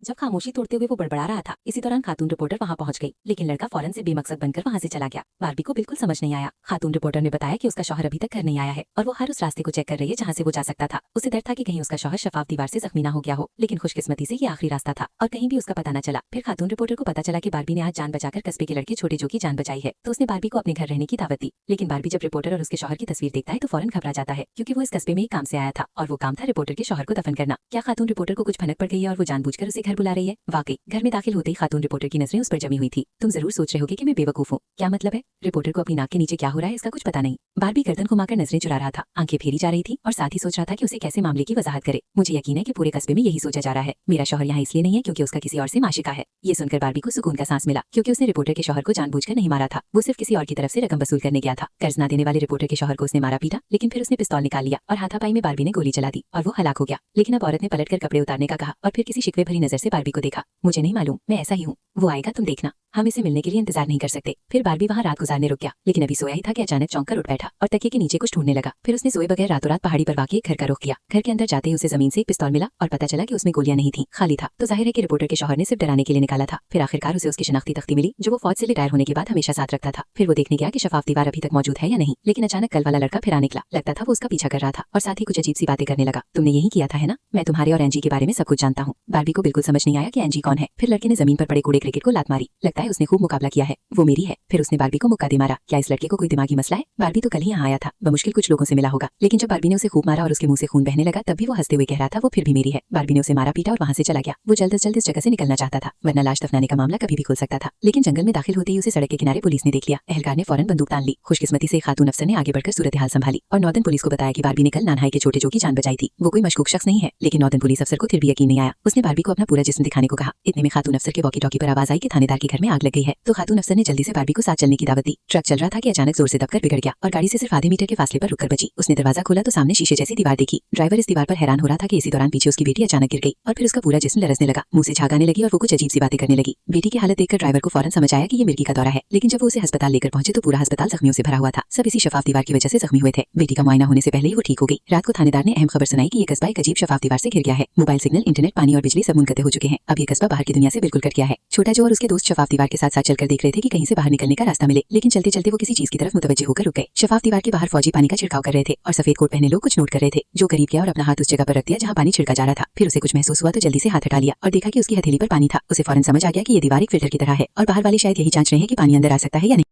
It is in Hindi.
जब खामोशी तोड़ते हुए वो बड़बड़ा रहा था, इसी दौरान खातून रिपोर्टर वहां पहुंच गई, लेकिन लड़का फौरन से बेमकसद बनकर वहां से चला गया। बार्बी को बिल्कुल समझ नहीं आया। खातून रिपोर्टर ने बताया कि उसका शौहर अभी तक घर नहीं आया है और वो हर उस रास्ते को चेक कर रही है जहाँ से वो जा सकता था। उसे डर था कि कहीं उसका शौहर शफाफ दीवार से जख्मी ना हो गया हो, लेकिन खुशकिस्मती से ये आखिरी रास्ता था और कहीं भी उसका पता न चला। फिर खातून रिपोर्टर को पता चला कि बार्बी ने आज जान बचाकर कस्बे के लड़के छोटे जो की जान बचाई है, तो उसने बार्बी को अपने घर रहने की दावत दी। लेकिन बार्बी जब रिपोर्टर और उसके शौहर की तस्वीर देखता है तो फौरन घबरा जाता है, क्योंकि वो इस कस्बे में ही काम से आया था और वो काम था रिपोर्टर के शौहर को दफन करना। क्या खातून रिपोर्टर को कुछ भनक पड़ गई है और वो जानबूझकर उसे घर बुला रही है? वाकई घर में दाखिल होते ही खातून रिपोर्टर की नजरें उस पर जमी हुई थी। तुम जरूर सोच रहे होगे कि मैं बेवकूफ हूँ। क्या मतलब है? रिपोर्टर को अपनी नाक के नीचे क्या हो रहा है इसका कुछ पता नहीं। बार्बी गर्दन घुमाकर नजरें चुरा रहा था, आंखें फेरी जा रही थी और साथ ही सोच रहा था कि उसे कैसे मामले की वजाहत करे। मुझे यकीन है कि पूरे कस्बे में यही सोचा जा रहा है, मेरा शौहर यहाँ इसलिए नहीं है क्योंकि उसका किसी और से माशिका है। ये सुनकर बार्बी को सुकून का सांस मिला, क्योंकि उसने रिपोर्टर के शौहर को जानबूझकर नहीं मारा था, वो सिर्फ किसी और की तरफ से रकम वसूल करने गया था। कर्ज न देने वाले रिपोर्टर के शौहर को उसने मारा पीटा, लेकिन फिर उसने पिस्तौल निकाल लिया और हाथापाई में बार्बी ने गोली चला दी और वो हलाक हो गया। लेकिन अब औरत ने पलटकर कपड़े उतारने का कहा और फिर किसी शिकवे भरी नजर से बार्बी को देखा। मुझे नहीं मालूम, मैं ऐसा ही हूँ, वो आएगा तुम देखना, हम इसे मिलने के लिए इंतजार नहीं कर सकते। फिर बार्बी वहाँ रात गुजारने रुक गया, लेकिन अभी सोया ही था कि अचानक चौंक कर उठ बैठा और तकिए के नीचे कुछ ढूंढने लगा। फिर उसने सोए बगैर रातों रात पहाड़ी पर वाकई एक घर का रुख किया। घर के अंदर जाते ही उसे जमीन से एक पिस्तौल मिला और पता चला कि उसमें गोलियां नहीं थी, खाली था। तो जाहिर है कि रिपोर्टर के शौहर ने सिर्फ डराने के लिए निकाला था। फिर आखिरकार उसे उसकी शनाख्ती तख्ती मिली, जो वो फौज से रिटायर होने के बाद हमेशा साथ रखता था। फिर वो देखने गया कि शफाफ दीवार अभी तक मौजूद है या नहीं, लेकिन अचानक कल वाला लड़का फिर आ निकला। लगता था वो उसका पीछा कर रहा था और साथ ही कुछ अजीब सी बातें करने लगा। तुमने यही किया था है ना? मैं तुम्हारे और एंजी के बारे में सब कुछ जानता हूँ। बार्बी को बिल्कुल समझ नहीं आया कि एंजी कौन है। फिर लड़के ने जमीन पर पड़े कूड़े क्रिकेट को लात मारी। लगता है उसने खूब मुकाबला किया है, वो मेरी है। फिर उसने बार्बी को मुक्का दे मारा। क्या इस लड़के को कोई दिमागी मसला है? बार्बी तो कल ही यहाँ आया था, बमुश्किल कुछ लोगों से मिला होगा, लेकिन जब बार्बी ने उसे खूब मारा और उसके मुंह से खून बहने लगा तब भी वो हंसते हुए कह रहा था वो फिर भी मेरी है। बार्बी ने उसे मारा पीटा और वहाँ से चला गया। वो जल्द से जल्द इस जगह से निकलना चाहता था, वरना लाश दफनाने का मामला कभी भी खुल सकता था। लेकिन जंगल में दाखिल होते ही उसे सड़क के किनारे पुलिस ने देख लिया। एहलकार ने फौरन बंदूक तान ली। खुशकिस्मती से खातून अफसर ने आगे बढ़कर सूरत हाल संभाली और नॉर्दन पुलिस को बताया कि बार्बी ने कल नानहाई के छोटे जो की जान बचाई थी। वो कोई मशकूक शख्स नहीं है, लेकिन नॉर्दन पुलिस अफसर को फिर भी यकीन नहीं आया। उसने बार्बी को अपना पूरा जिस्म दिखाने को कहा। इतने में खातून अफसर के वॉकी टॉकी पर आवाज आई कि थानेदार के घर में आग लग गई है। तो खातून अफसर ने जल्दी से बार्बी को साथ चलने की दावत दी। ट्रक चल रहा था कि अचानक जोर से दबकर बिगड़ गया और गाड़ी से सिर्फ आधे मीटर के फासले पर रुककर बची। उसने दरवाजा खोला तो सामने शीशे जैसी दीवार देखी। ड्राइवर इस दीवार पर हैरान हो रहा था कि इसी दौरान पीछे उसकी बेटी अचानक गिर गई और फिर उसका पूरा जिस्म लरसने लगा, मुंह से झाग आने लगी और वो कुछ अजीब सी बातें करने लगी। बेटी की हालत देखकर ड्राइवर को फौरन समझ आया कि ये मिर्गी का दौरा है, लेकिन जब वो उसे अस्पताल लेकर पहुंचे तो पूरा अस्पताल जख्मियों से भरा हुआ था। सब इसी शफाफ दीवार की वजह से जख्मी हुए थे। बेटी का मुआयना होने से पहले ही वो ठीक हो गई। रात को थानेदार ने अहम खबर सुनाई कि ये कस्बा एक अजीब शफाफ दीवार से घिर गया है। मोबाइल सिग्नल, इंटरनेट, पानी और बिजली सब मुनक़ते हो चुके हैं। अब ये कस्बा बाहर की दुनिया से बिल्कुल कट गया है। छोटा जो और उसके दोस्त शफाफ दीवार के साथ साथ चलकर देख रहे थे कि कहीं से बाहर निकलने का रास्ता मिले, लेकिन चलते चलते वो किसी चीज की तरफ मुतवज्जे होकर रुक गए। शफाफ दीवार के बाहर फौजी पानी का छिड़काव कर रहे थे और सफेद कोट पहने लोग कुछ नोट कर रहे थे। जो करीब गया और अपना हाथ उस जगह पर रख दिया जहाँ पानी छिड़का जा रहा था। फिर उसे कुछ महसूस हुआ तो जल्दी से हाथ हटा लिया और देखा कि उसकी हथेली पर पानी था। उसे फौरन समझ आ गया कि ये दीवार एक फिल्टर की तरह है और बाहर वाले शायद यही जांच रहे हैं कि पानी अंदर आ सकता है या नहीं।